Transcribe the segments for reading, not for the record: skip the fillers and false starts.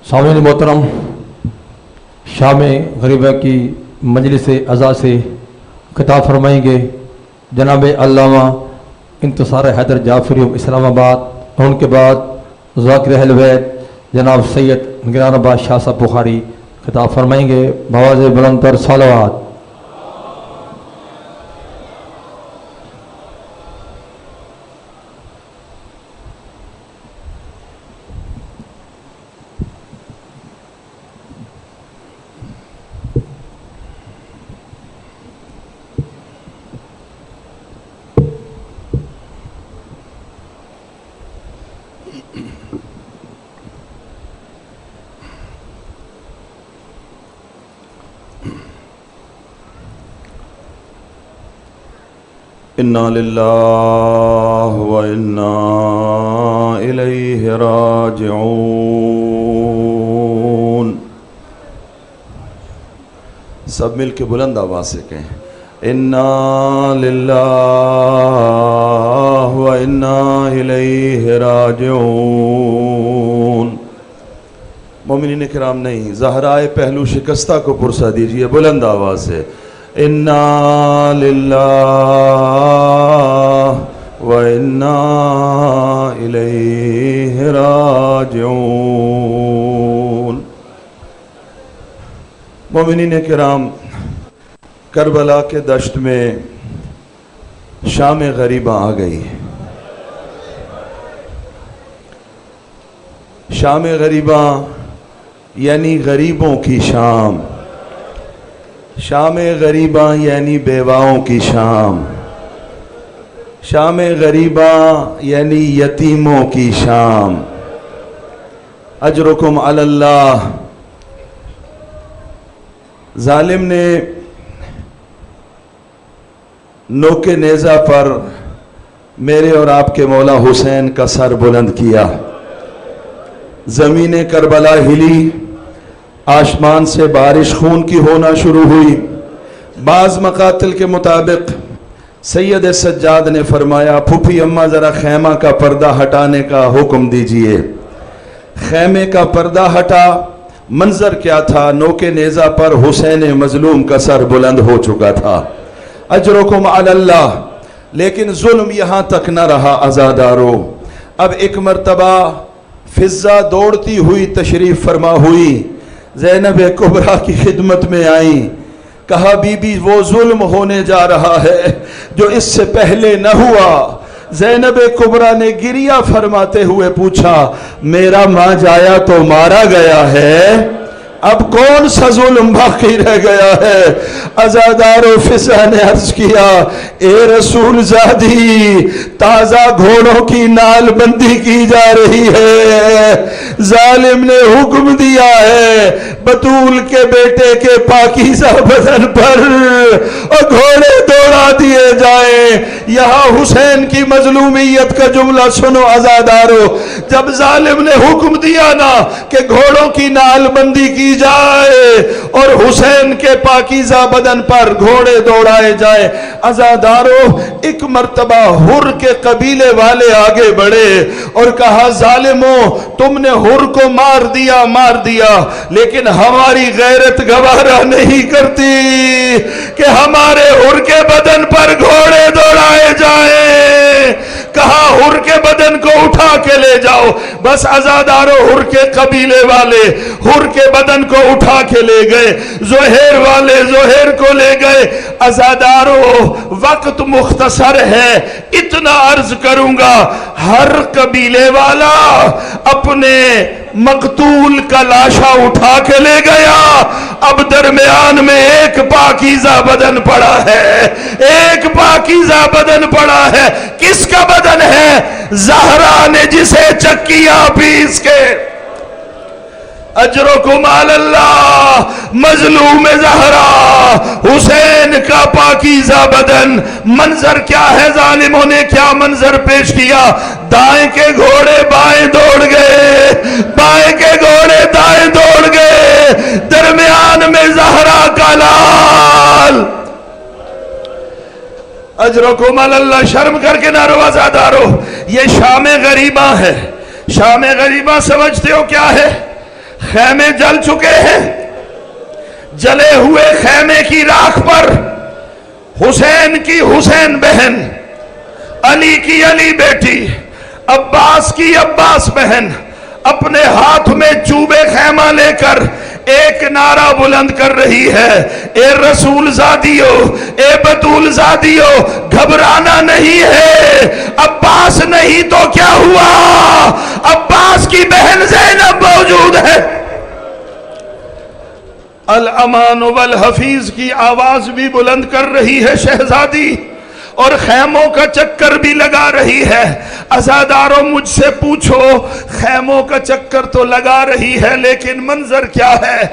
सामईन मोहतरम, शाम गरीबा की मजलिस अज़ा से खिताब फरमाएंगे जनाब अल्लामा इंतसार हैदर जाफरी इस्लामाबाद, और उनके बाद ज़ाकिर अहल बैत जनाब सैयद निगरानाबाद शाह साहब बुखारी खिताब फरमाएंगे। बवाज़ बुलंद पर सलावत। इन्ना लिल्लाहि व इन्ना इलैहि राजिऊन। सब मिल के बुलंद आवाज से कहें, इन्ना लिल्लाहि व इन्ना इलैहि राजिऊन। मोमिनीन किराम नहीं, ज़हराए पहलू शिकस्ता को पुरसा दीजिए बुलंद आवाज से, इन्ना लिल्लाहि व इन्ना इलैहि राजिऊन। मोमिनीन किराम, करबला के दश्त में शाम गरीबा आ गई। शाम गरीबा यानी गरीबों की शाम, शाम गरीबा यानी बेवाओं की शाम, शाम गरीबा यानी यतीमों की शाम। अजरुकुम अलल्लाह। जालिम ने नोके नेज़ा पर मेरे और आपके मौला हुसैन का सर बुलंद किया। ज़मीन करबला हिली, आसमान से बारिश खून की होना शुरू हुई। बाज़ मकातिल के मुताबिक सैयद सज्जाद ने फरमाया, फूफी अम्मा ज़रा खैमा का पर्दा हटाने का हुक्म दीजिए। खैमे का पर्दा हटा। मंजर क्या था? नोके नेज़ा पर हुसैन मजलूम का सर बुलंद हो चुका था। अजरुकुम अलल्लाह। लेकिन जुल्म यहाँ तक न रहा अज़ादारो। अब एक मर्तबा फिज़ा दौड़ती हुई तशरीफ फरमा हुई, ज़ैनब कुबरा की खिदमत में आई। कहा, बीबी वो जुल्म होने जा रहा है जो इससे पहले न हुआ। ज़ैनब कुबरा ने गिरिया फरमाते हुए पूछा, मेरा माँ जाया तो मारा गया है, अब कौन सा जुल्म बाकी रह गया है? अज़ादारो फिज़ा ने अर्ज किया, ए रसूल ज़ादी, ताज़ा घोड़ों की नालबंदी की जा रही है। जालिम ने हुक्म दिया है बतूल के बेटे के पाकीज़ा बदन पर और घोड़े दौड़ा दिए जाएं। यहाँ हुसैन की मजलूमियत का जुमला सुनो अज़ादारो। जब जालिम ने हुक्म दिया ना कि घोड़ों की नालबंदी की जाए और हुसैन के पाकीज़ा बदन पर घोड़े दौड़ाए जाए, अज़ादारो एक मर्तबा हुर के कबीले वाले आगे बढ़े और कहा, जालिमो तुमने हुर को मार दिया, लेकिन हमारी गैरत गवारा नहीं करती कि हमारे हुर के बदन पर घोड़े दौड़ाए जाए। कहा, हुर के बदन को उठा के ले जाओ। बस अज़ादारो हुर के कबीले वाले हुर के बदन को उठा के ले गए। ज़ोहैर वाले ज़ोहैर को ले गए। अज़ादारो वक्त मुख्तसर है, इतना अर्ज करूंगा, हर कबीले वाला अपने मकतूल का लाशा उठा के ले गया। अब दरमियान में एक पाकीज़ा बदन पड़ा है, एक पाकीज़ा बदन पड़ा है। किसका बदन है? ज़हरा ने जिसे चक्कियां पीस के। अजरुकुम अलल्लाह। मजलूम ज़हरा हुसैन का पाकीज़ा बदन। मंजर क्या है? जालिमों ने क्या मंजर पेश किया? दाएं के घोड़े बाएं दौड़ गए, बाएं के घोड़े दाएं दौड़ गए, दरमियान में ज़हरा का लाल। अजरुकुम अलल्लाह। शर्म करके ना रो अज़ादारो, ये शाम गरीबा है। शाम गरीबा समझते हो क्या है? خیمے جل چکے ہیں. جلے ہوئے خیمے کی راکھ پر حسین کی حسین بہن، علی کی علی بیٹی، عباس کی عباس بہن اپنے ہاتھ میں چوبے خیمہ لے کر ایک نعرہ بلند کر رہی ہے، اے رسول زادیو، اے بطول زادیو، گھبرانا نہیں ہے. عباس نہیں تو کیا ہوا، عباس کی بہن زینب موجود ہے. الامان والحفیظ کی آواز بھی بلند کر رہی ہے شہزادی، اور خیموں کا چکر بھی لگا رہی ہے. عزاداروں مجھ سے پوچھو، خیموں کا چکر تو لگا رہی ہے لیکن منظر کیا ہے؟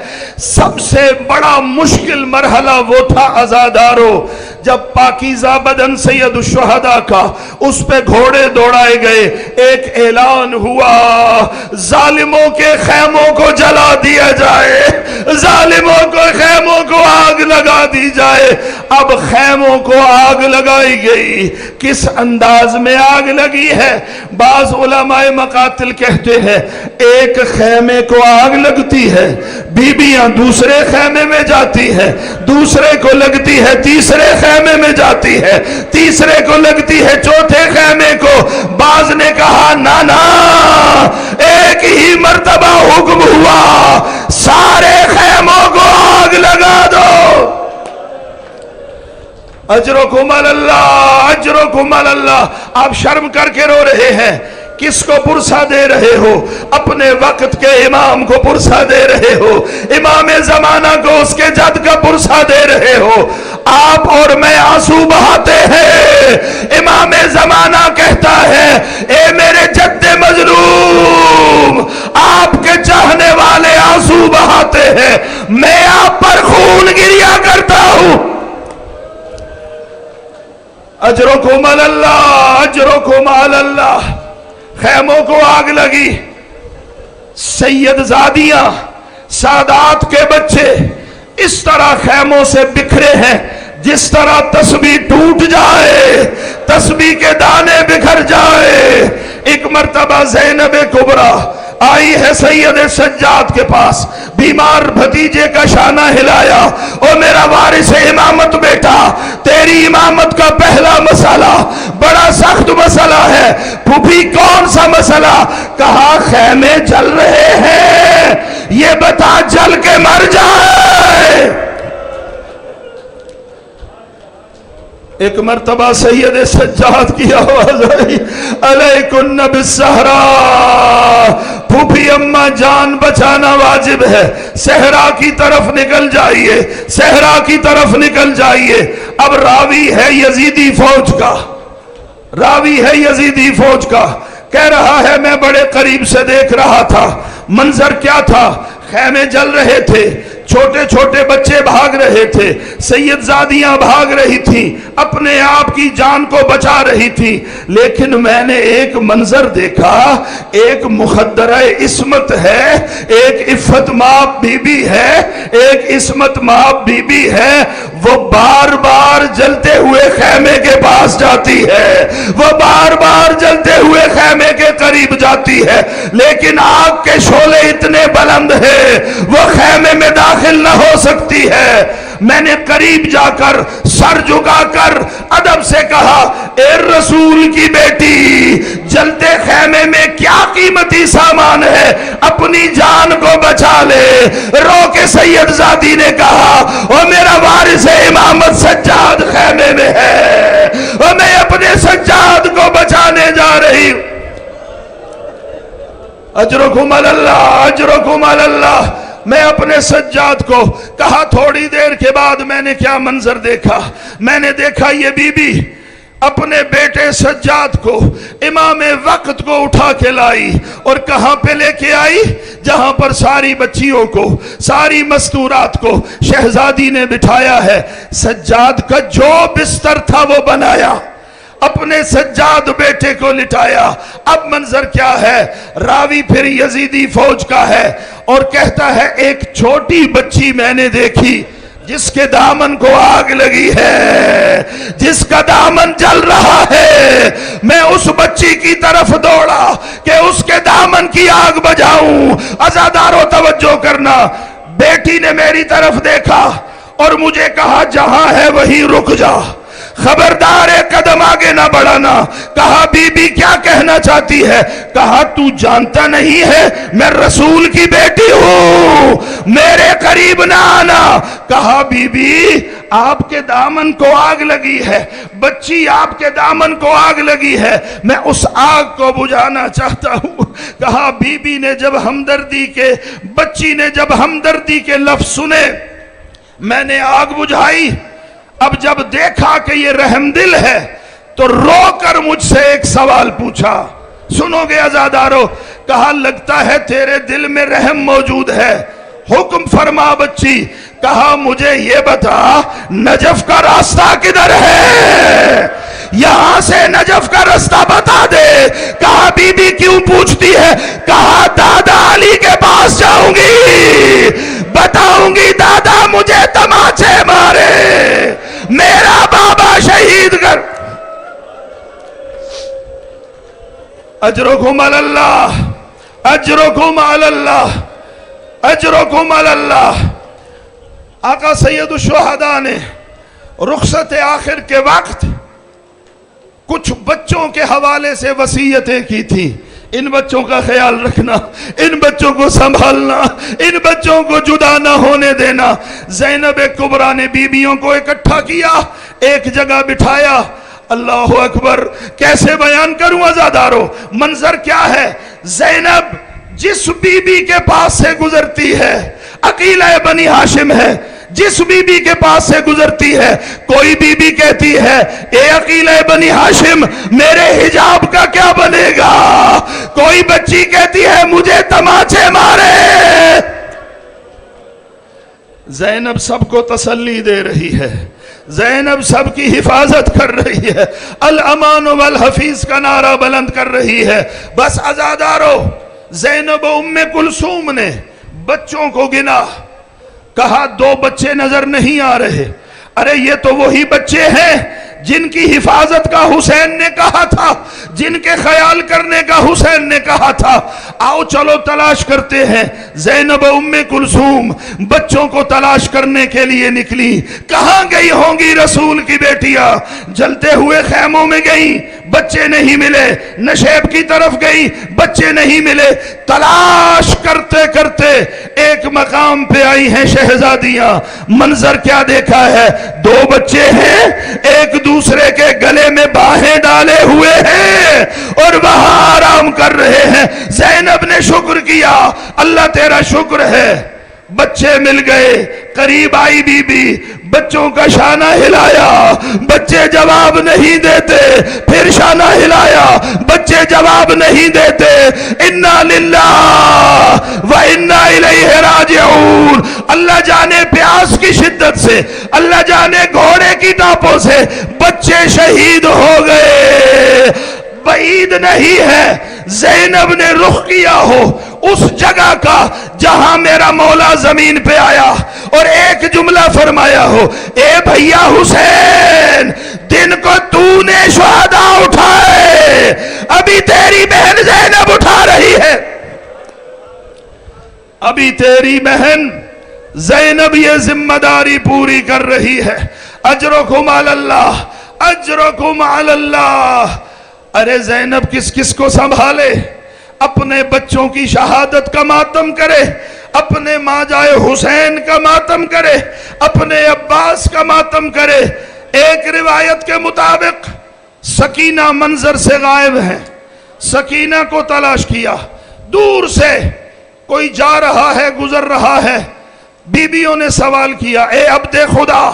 سب سے بڑا مشکل مرحلہ وہ تھا عزاداروں جب پاکیزہ بدن سید الشہداء کا اس پہ گھوڑے دوڑائے گئے. ایک اعلان ہوا، ظالموں کے خیموں کو جلا دیا جائے، ظالموں کو خیموں کو آگ لگا دی جائے. اب خیموں کو آگ لگائی گئی. کس انداز میں آگ لگی ہے؟ بعض علماء مقاتل کہتے ہیں ایک خیمے کو آگ لگتی ہے، بیویاں دوسرے خیمے میں جاتی ہے، دوسرے کو لگتی ہے تیسرے خیمے میں جاتی ہے، تیسرے کو لگتی ہے چوتھے خیمے کو. بعض نے کہا نا ایک ہی مرتبہ حکم ہوا، سارے خیموں کو آگ لگا دو. اجرکم اللہ، اجرکم اللہ. آپ شرم کر کے رو رہے ہیں، کس کو پرسہ دے رہے ہو؟ اپنے وقت کے امام کو پرسہ دے رہے ہو، امام زمانہ کو اس کے جد کا پرسہ دے رہے ہو. آپ اور میں آنسو بہاتے ہیں. امام زمانہ کہتا ہے اے میرے جد مظلوم، آپ کے چاہنے والے آنسو بہاتے ہیں، میں آپ پر خون گریا کرتا ہوں. اجرکم اللہ، اجرکم اللہ. خیموں کو آگ لگی. سید زادیاں، سادات کے بچے اس طرح خیموں سے بکھرے ہیں جس طرح تسبیح ٹوٹ جائے، تسبیح کے دانے بکھر جائے. ایک مرتبہ زینب کبریٰ آئی ہے سید سجاد کے پاس، بیمار بھتیجے کا شانہ ہلایا، او میرا وارث امامت بیٹا، تیری امامت کا پہلا مسئلہ بڑا سخت مسئلہ ہے. پھوپھی کون سا مسئلہ؟ کہا خیمے جل رہے ہیں، یہ بتا جل کے مر جائے. ایک مرتبہ سید سجاد کی آواز آئی، علیکن بالصحراء، پھوپھی اماں جان بچانا واجب ہے، صحرا کی طرف نکل جائیے، صحرا کی طرف نکل جائیے. اب راوی ہے یزیدی فوج کا، راوی ہے یزیدی فوج کا، کہہ رہا ہے میں بڑے قریب سے دیکھ رہا تھا. منظر کیا تھا؟ خیمے جل رہے تھے، چھوٹے چھوٹے بچے بھاگ رہے تھے، سید زادیاں بھاگ رہی تھیں، اپنے آپ کی جان کو بچا رہی تھیں. لیکن میں نے ایک منظر دیکھا، ایک مخدرہ عصمت ہے، ایک عفت ماں بی بی ہے، ایک عصمت ماں بی بی ہے، وہ بار بار جلتے ہوئے خیمے کے پاس جاتی ہے، وہ بار بار جلتے ہوئے خیمے کے قریب جاتی ہے، لیکن آگ کے شعلے اتنے بلند ہیں وہ خیمے میں داخل نہ ہو سکتی ہے. میں نے قریب جا کر سر جھکا کر ادب سے کہا، اے رسول کی بیٹی، جلتے خیمے میں کیا قیمتی سامان ہے، اپنی جان کو بچا لے. رو کے سید زادی نے کہا، او میرا وارث امامت سجاد خیمے میں ہے، اور میں اپنے سجاد کو بچانے جا رہی ہوں. اجرکم اللہ، اجرکم اللہ. میں اپنے سجاد کو کہا. تھوڑی دیر کے بعد میں نے کیا منظر دیکھا؟ میں نے دیکھا یہ بی بی اپنے بیٹے سجاد کو، امام وقت کو اٹھا کے لائی، اور کہاں پہ لے کے آئی؟ جہاں پر ساری بچیوں کو، ساری مستورات کو شہزادی نے بٹھایا ہے. سجاد کا جو بستر تھا وہ بنایا، اپنے سجاد بیٹے کو لٹایا. اب منظر کیا ہے؟ راوی پھر یزیدی فوج کا ہے اور کہتا ہے ایک چھوٹی بچی میں نے دیکھی جس کے دامن کو آگ لگی ہے، جس کا دامن جل رہا ہے. میں اس بچی کی طرف دوڑا کہ اس کے دامن کی آگ بجھاؤں. عزادارو توجہ देखना। बेटी ने मेरी तरफ देखा और मुझे कहा जहां है वहीं रुक जा, खबरदार एक कदम आगे ना बढ़ाना। कहा बीबी क्या कहना चाहती है? कहा तू जानता नहीं है मैं रसूल की बेटी हूं, मेरे करीब ना आना। कहा बीबी आपके दामन को आग लगी है, बच्ची आपके दामन को आग लगी है, मैं उस आग को बुझाना चाहता हूं। कहा बीबी ने जब हमदर्दी के, बच्ची ने जब हमदर्दी के लफ्ज सुने, मैंने आग बुझाई। अब जब देखा कि ये रहमदिल है तो रोकर मुझसे एक सवाल पूछा, सुनोगे आजादारो? कहा लगता है तेरे दिल में रहम मौजूद है, हुक्म फरमा बच्ची। कहा मुझे ये बता नजफ का रास्ता किधर है, यहां से नजफ का रास्ता बता दे। कहा बीबी क्यों पूछती है? कहा दादा अली के पास जाऊंगी, बताऊंगी दादा मुझे तमाचे मारे, मेरा बाबा शहीद कर। अजरुकुम अलल्लाह, अजरुकुम अलल्लाह, अजरुकुम अलल्लाह। आका सैयदुल शुहदा ने रुखसत आखिर के वक्त कुछ बच्चों के हवाले से वसीयतें की थी। इन बच्चों का ख्याल रखना, इन बच्चों को संभालना, इन बच्चों को जुदा ना होने देना। ज़ैनब कुबरा ने बीबियों को इकट्ठा किया, एक जगह बिठाया। अल्लाह अकबर, कैसे बयान करूं अज़ादारो, मंजर क्या है। ज़ैनब जिस बीबी के पास से गुजरती है, अकीला बनी हाशिम है, जिस बीबी के पास से गुजरती है, कोई बीबी कहती है ए अकीला बनी हाशिम मेरे हिजाब का क्या बनेगा, कोई बच्ची कहती है मुझे तमाचे मारे। ज़ैनब सबको तसल्ली दे रही है, ज़ैनब सबकी हिफाजत कर रही है, अल अमान वल हफीज का नारा बुलंद कर रही है। बस आजादारो, ज़ैनब उम्मे कुलसूम ने बच्चों को गिना, कहा 2 बच्चे नजर नहीं आ रहे। अरे ये तो वही बच्चे हैं जिनकी हिफाजत का हुसैन ने कहा था, जिनके ख्याल करने का हुसैन ने कहा था। आओ चलो तलाश करते हैं। ज़ैनब उम्मे कुलसूम बच्चों को तलाश करने के लिए निकली। कहां गई होंगी रसूल की बेटियां? जलते हुए खैमों में गई, बच्चे नहीं मिले। नशेब की तरफ गई, बच्चे नहीं मिले। तलाश करते करते एक मकाम पे आई हैं शहजादियां। मंजर क्या देखा है? 2 बच्चे हैं, एक दूसरे के गले में बाहें डाले हुए हैं और वहां आराम कर रहे हैं। ज़ैनब ने शुक्र किया, अल्लाह तेरा शुक्र है, बच्चे मिल गए। करीब आई बीबी, बच्चों का शाना हिलाया, बच्चे जवाब नहीं देते। फिर शाना हिलाया, बच्चे जवाब नहीं देते। इन्ना लिल्लाह व इन्ना इलैहि राजिऊन। अल्लाह जाने प्यास की शिद्दत से, अल्लाह जाने घोड़े की टापों से बच्चे शहीद हो गए। बईद नहीं है ज़ैनब ने रुख किया हो उस जगह का जहां मेरा मौला जमीन पे आया और एक जुमला फरमाया हो, ए भैया हुसैन दिन को तूने शुहदा उठाए, अभी तेरी बहन ज़ैनब उठा रही है, अभी तेरी बहन ज़ैनब ये जिम्मेदारी पूरी कर रही है। अजरुकुम अलल्लाह, अजरुकुम अलल्लाह। अरे ज़ैनब किस किस को संभाले, अपने बच्चों की शहादत का मातम करे, अपने माजाए हुसैन का मातम करे, अपने अब्बास का मातम करे। एक रिवायत के मुताबिक सकीना मंजर से गायब है। सकीना को तलाश किया, दूर से कोई जा रहा है, गुजर रहा है। बीबियों ने सवाल किया, ए अब्दे खुदा,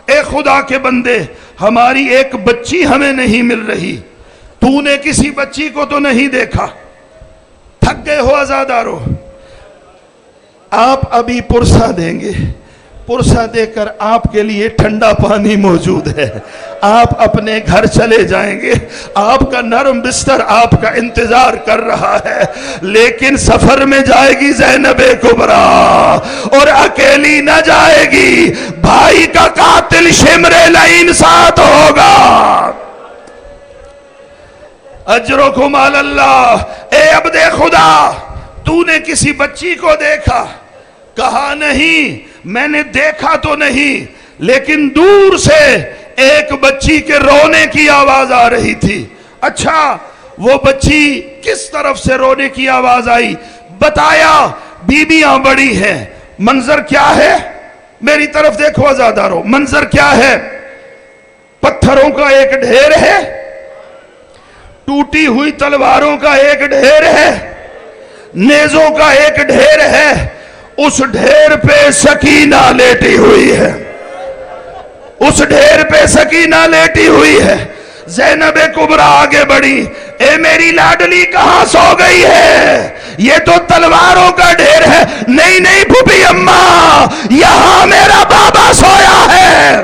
ए खुदा के बंदे, हमारी एक बच्ची हमें नहीं मिल रही, तूने किसी बच्ची को तो नहीं देखा? थक गए हो आजादारो, आप अभी पुरसा देंगे, पुरसा देकर आपके लिए ठंडा पानी मौजूद है, आप अपने घर चले जाएंगे, आपका नरम बिस्तर आपका इंतजार कर रहा है। लेकिन सफर में जाएगी ज़ैनब कुबरा और अकेली न जाएगी, भाई का कातिल शिमरे लईन साथ होगा। अजरुकुम अलल्लाह। ए अब्दे खुदा, तूने किसी बच्ची को देखा? کہا نہیں میں نے دیکھا تو نہیں، لیکن دور سے ایک بچی کے رونے کی آواز آ رہی تھی۔ اچھا وہ بچی کس طرف سے رونے کی آواز آئی؟ بتایا بیویاں بڑی ہیں۔ منظر کیا ہے؟ میری طرف دیکھو عزادارو، منظر کیا ہے؟ پتھروں کا ایک ڈھیر ہے، ٹوٹی ہوئی تلواروں کا ایک ڈھیر ہے، نیزوں کا ایک ڈھیر ہے، اس ڈھیر پہ سکینہ لیٹی ہوئی ہے، اس ڈھیر پہ سکینہ لیٹی ہوئی ہے۔ زینب کبریٰ آگے بڑھی، اے میری لاڈلی کہاں سو گئی ہے؟ یہ تو تلواروں کا ڈھیر ہے۔ نہیں نہیں پھوپھی اماں، یہاں میرا بابا سویا ہے،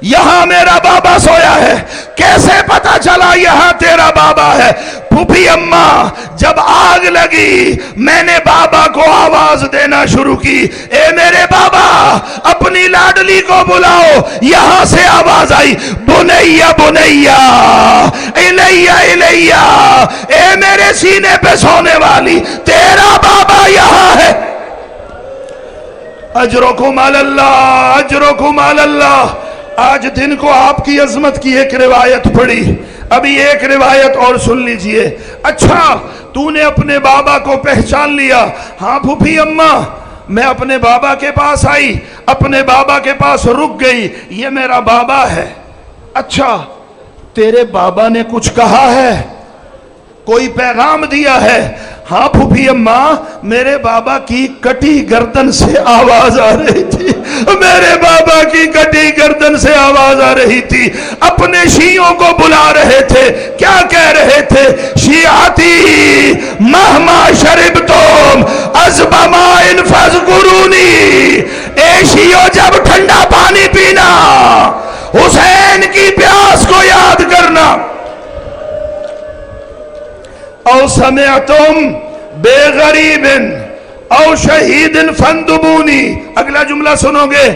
یہاں میرا بابا سویا ہے۔ کیسے پتا چلا یہاں تیرا بابا ہے؟ پھوپھی اماں جب آگ لگی میں نے بابا کو آواز دینا شروع کی، اے میرے بابا اپنی لاڈلی کو بلاؤ۔ یہاں سے آواز آئی، بنیا بنیا الیہ الیہ، اے میرے سینے پہ سونے والی تیرا بابا یہاں ہے۔ اجرکم علی اللہ، اجرکم علی اللہ۔ آج دن کو آپ کی عظمت کی ایک روایت پڑھی، ابھی ایک روایت اور سن لیجئے۔ اچھا تو نے اپنے بابا کو پہچان لیا؟ ہاں پھوپھی اماں، میں اپنے بابا کے پاس آئی، اپنے بابا کے پاس رک گئی، یہ میرا بابا ہے۔ اچھا تیرے بابا نے کچھ کہا ہے، کوئی پیغام دیا ہے؟ ہاں پھوپھی اماں، میرے بابا کی کٹی گردن سے آواز آ رہی تھی، میرے بابا کی کٹی گردن سے آواز آ رہی تھی۔ اپنے شیعوں کو بلا رہے تھے، کیا کہہ رہے تھے؟ شیعتی مہما شربتم عذب ماء فاذکرونی، اے شیعو جب ٹھنڈا پانی پینا حسین کی پیاس کو یاد کرنا۔ او سمعتم بے غریب او شہید فاندبونی، اگلا جملہ سنو گے،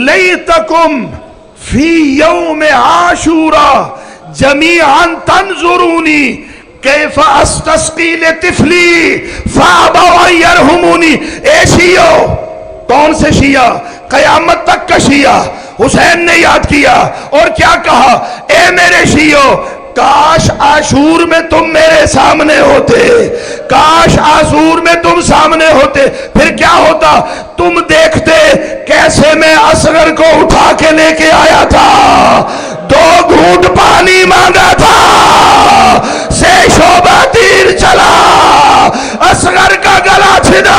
لیتکم فی یوم عاشورا جمیعا تنظرونی کیف استسقی لطفلی فابوا ان یرحمونی۔ اے شیعو، کون سے شیعہ؟ قیامت تک کا شیعہ۔ حسین نے یاد کیا اور کیا کہا؟ اے میرے شیعو، کاش عاشور میں تم میرے سامنے ہوتے، کاش عاشور میں تم سامنے ہوتے، پھر کیا ہوتا؟ تم دیکھتے کیسے میں اصغر کو اٹھا کے لے کے آیا تھا، 2 گھونٹ پانی مانگا تھا، سے شعبہ تیر چلا، اصغر کا گلا چھنا۔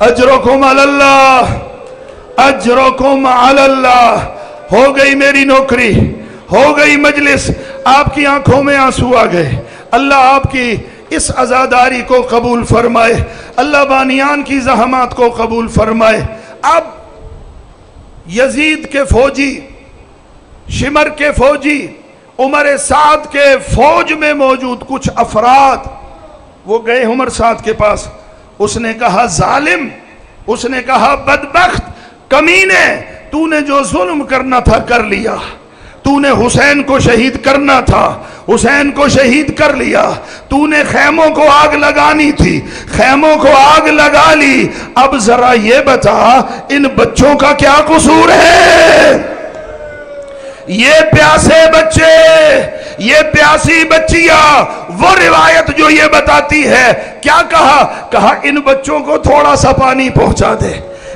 اجرکم علی اللہ، اجرکم علی اللہ۔ ہو گئی میری نوکری، ہو گئی مجلس، آپ کی آنکھوں میں آنسو آ گئے۔ اللہ آپ کی اس عزاداری کو قبول فرمائے، اللہ بانیان کی زحمات کو قبول فرمائے۔ اب یزید کے فوجی، شمر کے فوجی، عمر سعد کے فوج میں موجود کچھ افراد وہ گئے عمر سعد کے پاس۔ اس نے کہا ظالم، اس نے کہا بدبخت، کمینے، تو نے جو ظلم کرنا تھا کر لیا، تو نے حسین کو شہید کرنا تھا، حسین کو شہید کر لیا، تو نے خیموں کو آگ لگانی تھی، خیموں کو آگ لگا لی، اب ذرا یہ بتا ان بچوں کا کیا قصور ہے؟ یہ پیاسے بچے، یہ پیاسی بچیاں، وہ روایت جو یہ بتاتی ہے، کیا کہا؟ کہا ان بچوں کو تھوڑا سا پانی پہنچا دے،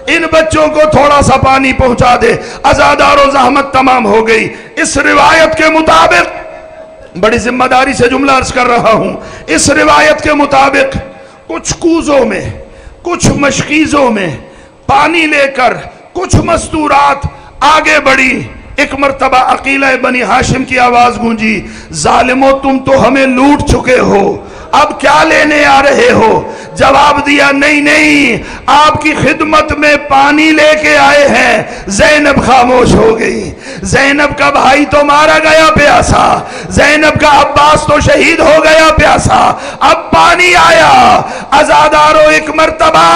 ان بچوں کو تھوڑا سا پانی پہنچا دے۔ عزادار و زحمت تمام ہو گئی۔ اس روایت کے مطابق، بڑی ذمہ داری سے جملہ عرض کر رہا ہوں، اس روایت کے مطابق کچھ کوزوں میں، کچھ مشکیزوں میں پانی لے کر کچھ مستورات آگے بڑھی۔ ایک مرتبہ عقیلہ بنی ہاشم کی آواز گونجی، ظالمو تم تو ہمیں لوٹ چکے ہو، اب کیا لینے آ رہے ہو؟ جواب دیا نہیں نہیں، آپ کی خدمت میں پانی لے کے آئے ہیں۔ زینب خاموش ہو گئی۔ زینب کا بھائی تو مارا گیا پیاسا، زینب کا عباس تو شہید ہو گیا پیاسا، اب پانی آیا۔ عزادارو ایک مرتبہ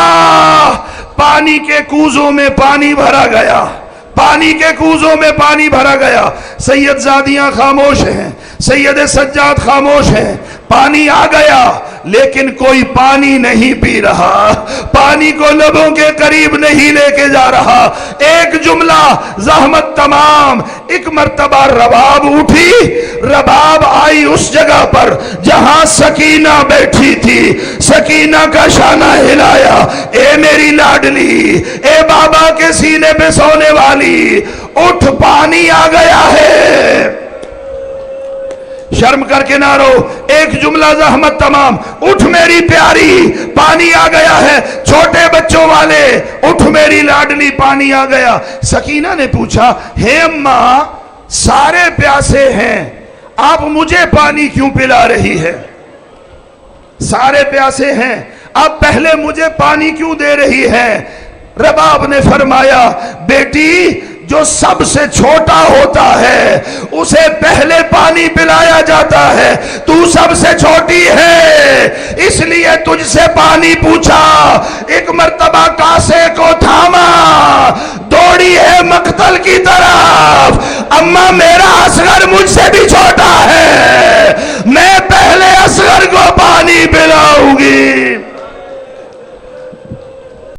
پانی کے کوزوں میں پانی بھرا گیا، پانی کے کوزوں میں پانی بھرا گیا۔ سید زادیاں خاموش ہیں، सैयद सज्जाद खामोश है। पानी आ गया लेकिन कोई पानी नहीं पी रहा, पानी को लबों के करीब नहीं लेके जा रहा। एक जुमला ज़हमत तमाम। एक मर्तबा रबाब उठी, रबाब आई उस जगह पर जहां सकीना बैठी थी। सकीना का शाना हिलाया, ए मेरी लाडली, ए बाबा के सीने पे सोने वाली, उठ पानी आ गया है। शर्म करके ना रो, एक जुमला ज़हमत तमाम। उठ मेरी प्यारी, पानी आ गया है। छोटे बच्चों वाले, उठ मेरी लाडली, पानी आ गया। सकीना ने पूछा, हे अम्मा, सारे प्यासे हैं, आप मुझे पानी क्यों पिला रही है? सारे प्यासे हैं, आप पहले मुझे पानी क्यों दे रही है? रबाब ने फरमाया, बेटी, जो सबसे छोटा होता है उसे पहले पानी पिलाया जाता है। तू सबसे छोटी है, इसलिए तुझसे पानी पूछा। एक मर्तबा कासे को थामा, दौड़ी है मक्तल की तरफ। अम्मा, मेरा असगर मुझसे भी छोटा है, मैं